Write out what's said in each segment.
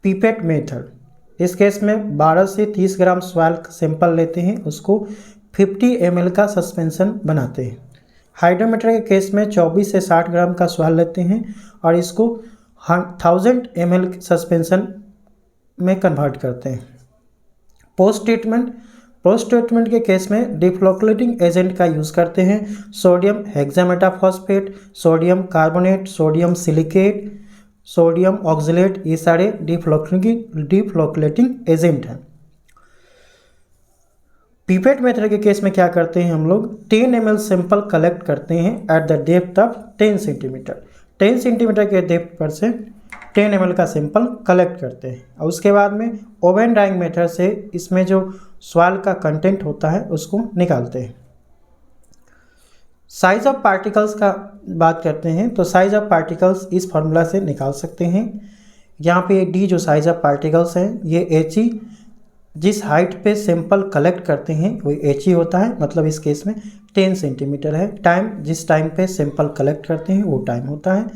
Pipette method, इस case में 12 से 30 ग्राम सॉइल सैंपल लेते हैं, उसको 50 ml का सस्पेंशन बनाते हैं। हाइड्रोमीटर के केस में 24 से 60 ग्राम का सॉइल लेते हैं और इसको 1000 ml सस्पेंशन में कन्वर्ट करते हैं। पोस्ट ट्रीटमेंट के केस में डिफ्लोक्लेटिंग एजेंट का यूज़ करते हैं। Sodium hexametaphosphate, sodium carbonate, sodium silicate, sodium oxalate, ये सारे डिफ्लोक्लेटिंग एजेंट हैं। पीपेट मेथड के केस में क्या करते हैं हम लोग, 10 ml सैंपल कलेक्ट करते हैं at the depth of 10 centimetre. 10 centimetre के डेप्थ पर से 10 ml का सैंपल कलेक्ट करते हैं और उसके बाद में ओवन ड्राइंग मेथड से इसमें जो सॉइल का कंटेंट होता है उसको निकालते हैं। साइज ऑफ पार्टिकल्स का बात करते हैं तो साइज ऑफ पार्टिकल्स इस फार्मूला से निकाल सकते हैं। यहाँ पे डी जो साइज ऑफ पार्टिकल्स हैं, ये एच ई, जिस हाइट पे सैंपल कलेक्ट करते हैं वो एच ई होता है, मतलब इस केस में 10 सेंटीमीटर है। टाइम, जिस टाइम पे सैंपल कलेक्ट करते हैं वो टाइम होता है।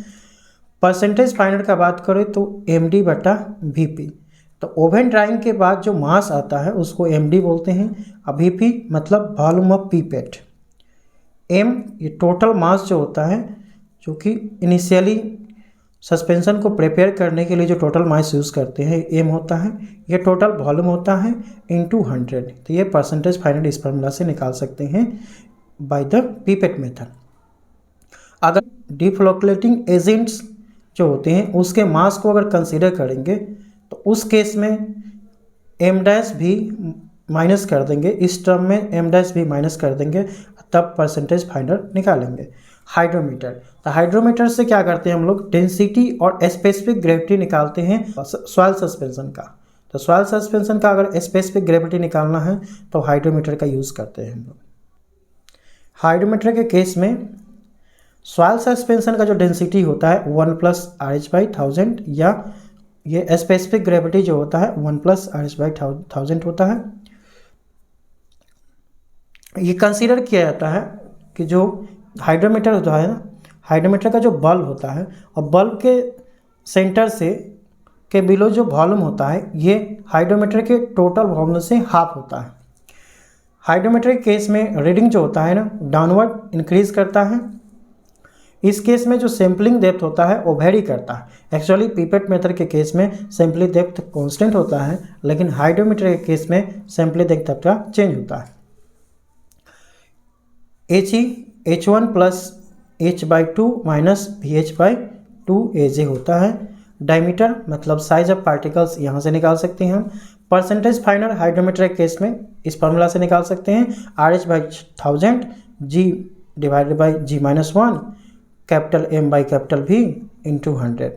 परसेंटेज फाइनल का बात करें तो md/vp, तो ओवन ड्राइंग के बाद जो मास आता है उसको md बोलते हैं, और vp मतलब वॉल्यूम ऑफ पीपेट। m ये टोटल मास जो होता है, जो कि इनिशियली सस्पेंशन को प्रिपेयर करने के लिए जो टोटल मास यूज़ करते हैं m होता है, ये टोटल वॉल्यूम होता है इंटू 100। तो ये परसेंटेज फाइनल इस फार्मूला से निकाल सकते हैं बाय द पीपेट मेथड। अगर डिफ्लोक्लेटिंग एजेंट्स जो होते हैं उसके मास को अगर कंसीडर करेंगे तो उस केस में m' भी माइनस कर देंगे, इस टर्म में m' भी माइनस कर देंगे, तब परसेंटेज फाइनल निकालेंगे। हाइड्रोमीटर, तो हाइड्रोमीटर से क्या करते हैं हम लोग, डेंसिटी और स्पेसिफिक ग्रेविटी निकालते हैं सॉइल सस्पेंशन का। तो सॉइल सस्पेंशन का अगर स्पेसिफिक ग्रेविटी निकालना है तो हाइड्रोमीटर का यूज़ करते हैं हम लोग। हाइड्रोमीटर के केस में सॉइल सस्पेंशन का जो डेंसिटी होता है 1 + RH/1000, या ये स्पेसिफिक ग्रेविटी जो होता है 1 + RH/1000 होता है। ये कंसीडर किया जाता है कि जो हाइड्रोमीटर जो है ना, हाइड्रोमीटर का जो बल्ब होता है और बल्ब के सेंटर से के बिलो जो वॉल्यूम होता है, ये हाइड्रोमीटर के टोटल वॉल्यूम से हाफ होता है। हाइड्रोमीटर के केस में रीडिंग जो होता है ना, डाउनवर्ड इंक्रीज करता है। इस केस में जो सैम्पलिंग डेप्थ होता है वो वेरी करता है। एक्चुअली पीपेट मेथड के केस में सैम्पलिंग डेप्थ कांस्टेंट होता है, लेकिन हाइड्रोमीटर के केस में सैम्पलिंग डेप्थ का चेंज होता है। H1 + H/2 - VH/2 AJ होता है। डायमीटर मतलब साइज ऑफ पार्टिकल्स यहाँ से निकाल सकते हैं हम। परसेंटेज फाइनल हाइड्रोमीटर के केस में इस फार्मूला से निकाल सकते हैं, RH/1000 G/G-1 capital M/V into 100।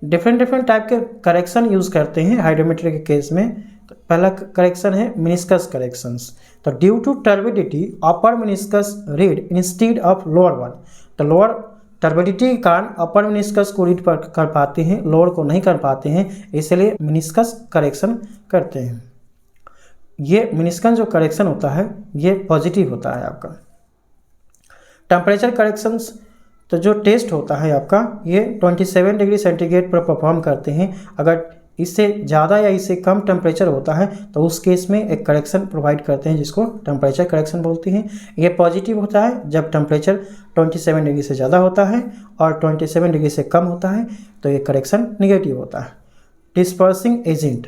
Different type के करेक्शन यूज़ करते हैं हाइड्रोमीटर के केस में। तो पहला करेक्शन है मिनिस्कस करेक्शंस। तो due to turbidity upper meniscus read instead of lower one, तो लोअर टर्बिडिटी के कारण अपर मिनिस्कस को रीड कर पाते हैं, लोअर को नहीं कर पाते हैं, इसलिए मिनिस्कस करेक्शन करते हैं। ये मिनिस्कस जो करेक्शन होता है ये पॉजिटिव होता है आपका। टेम्परेचर करेक्शंस, तो जो टेस्ट होता है आपका ये 27 डिग्री सेंटीग्रेड पर परफॉर्म करते हैं। अगर इससे ज़्यादा या इससे कम टेम्परेचर होता है तो उस केस में एक करेक्शन प्रोवाइड करते हैं जिसको टेम्परेचर करेक्शन बोलते हैं। ये पॉजिटिव होता है जब टेम्परेचर 27 डिग्री से ज़्यादा होता है और 27 डिग्री से कम होता है तो ये करेक्शन निगेटिव होता है। डिस्पर्सिंग एजेंट,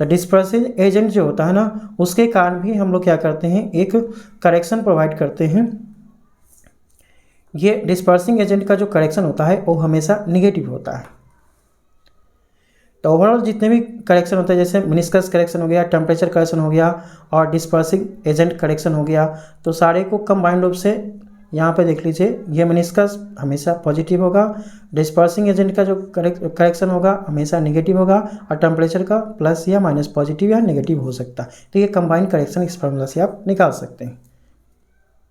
तो डिस्पर्सिंग एजेंट जो होता है ना, उसके कारण भी हम लोग क्या करते हैं, एक करेक्शन प्रोवाइड करते हैं। ये डिस्पर्सिंग एजेंट का जो करेक्शन होता है वो हमेशा निगेटिव होता है। तो ओवरऑल जितने भी करेक्शन होते हैं, जैसे मिनिस्कस करेक्शन हो गया, टेम्परेचर करेक्शन हो गया और डिस्पर्सिंग एजेंट करेक्शन हो गया, तो सारे को कंबाइंड रूप से यहाँ पे देख लीजिए, ये मिनिस्कस हमेशा पॉजिटिव होगा, डिस्पर्सिंग एजेंट का जो करेक्शन होगा हमेशा नेगेटिव होगा और टेम्परेचर का प्लस या माइनस पॉजिटिव या नेगेटिव हो सकता है। तो ये कंबाइंड करेक्शन इस फार्मूला से आप निकाल सकते हैं।